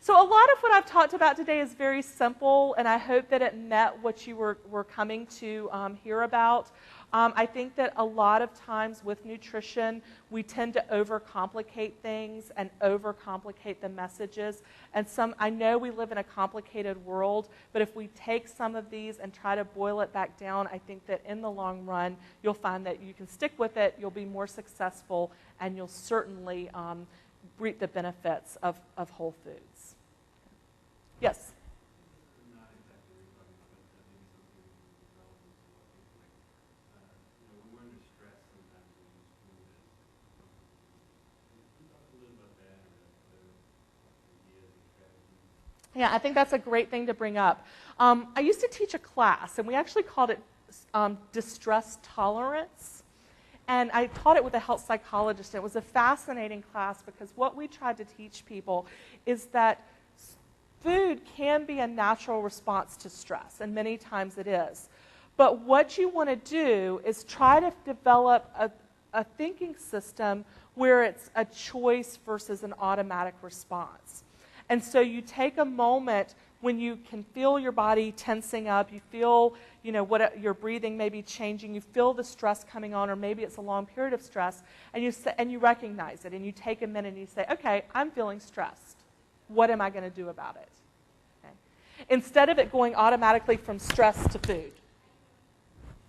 So a lot of what I've talked about today is very simple, and I hope that it met what you were coming to hear about. I think that a lot of times with nutrition, we tend to overcomplicate things and overcomplicate the messages. And I know we live in a complicated world, but if we take some of these and try to boil it back down, I think that in the long run, you'll find that you can stick with it, you'll be more successful, and you'll certainly reap the benefits of whole foods. Yes? Yeah, I think that's a great thing to bring up. I used to teach a class, and we actually called it distress tolerance. And I taught it with a health psychologist. It was a fascinating class because what we tried to teach people is that food can be a natural response to stress, and many times it is. But what you want to do is try to develop a thinking system where it's a choice versus an automatic response. And so you take a moment when you can feel your body tensing up, you feel, your breathing may be changing, you feel the stress coming on, or maybe it's a long period of stress, and you recognize it, and you take a minute and you say, okay, I'm feeling stressed. What am I going to do about it? Okay. Instead of it going automatically from stress to food.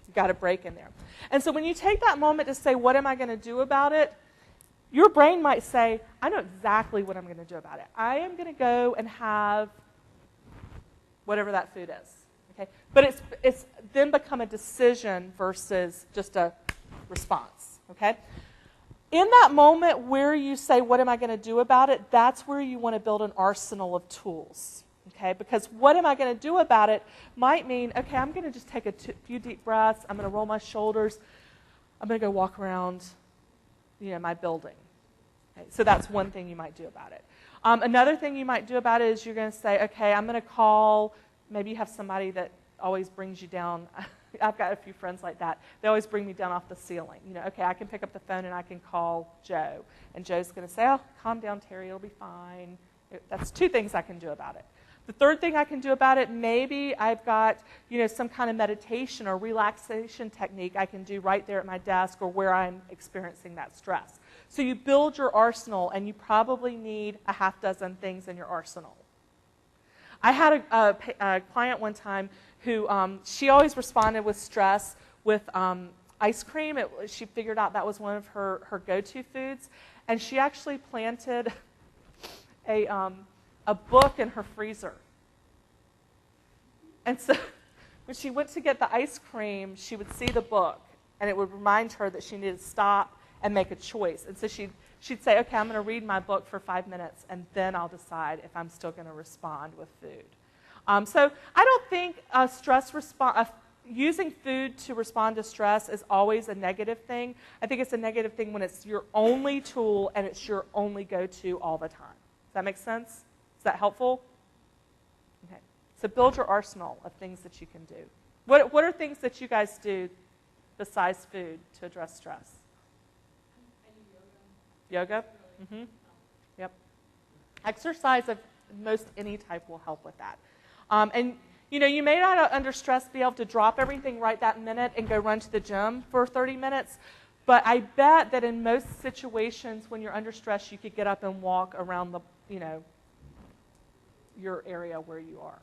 You've got a break in there. And so when you take that moment to say, what am I going to do about it? Your brain might say, I know exactly what I'm going to do about it. I am going to go and have whatever that food is. Okay? But it's then become a decision versus just a response. Okay? In that moment where you say, what am I going to do about it, that's where you want to build an arsenal of tools. Okay? Because what am I going to do about it might mean, okay, I'm going to just take a few deep breaths. I'm going to roll my shoulders. I'm going to go walk around my building. Okay, so that's one thing you might do about it. Another thing you might do about it is you're going to say, okay, I'm going to call, maybe you have somebody that always brings you down. I've got a few friends like that. They always bring me down off the ceiling. Okay, I can pick up the phone and I can call Joe. And Joe's going to say, oh, calm down, Terry, it'll be fine. That's two things I can do about it. The third thing I can do about it, maybe I've got, some kind of meditation or relaxation technique I can do right there at my desk or where I'm experiencing that stress. So you build your arsenal, and you probably need a half dozen things in your arsenal. I had a client one time who, she always responded with stress with ice cream. She figured out that was one of her go-to foods, and she actually planted a book in her freezer. And so when she went to get the ice cream, she would see the book, and it would remind her that she needed to stop and make a choice. And so she'd say, okay, I'm going to read my book for 5 minutes, and then I'll decide if I'm still going to respond with food. So I don't think using food to respond to stress is always a negative thing. I think it's a negative thing when it's your only tool and it's your only go-to all the time. Does that make sense? Is that helpful? Okay. So build your arsenal of things that you can do. What are things that you guys do besides food to address stress? Yoga? Mm-hmm. Yep. Exercise of most any type will help with that. And you may not under stress be able to drop everything right that minute and go run to the gym for 30 minutes, but I bet that in most situations when you're under stress, you could get up and walk around the, your area where you are.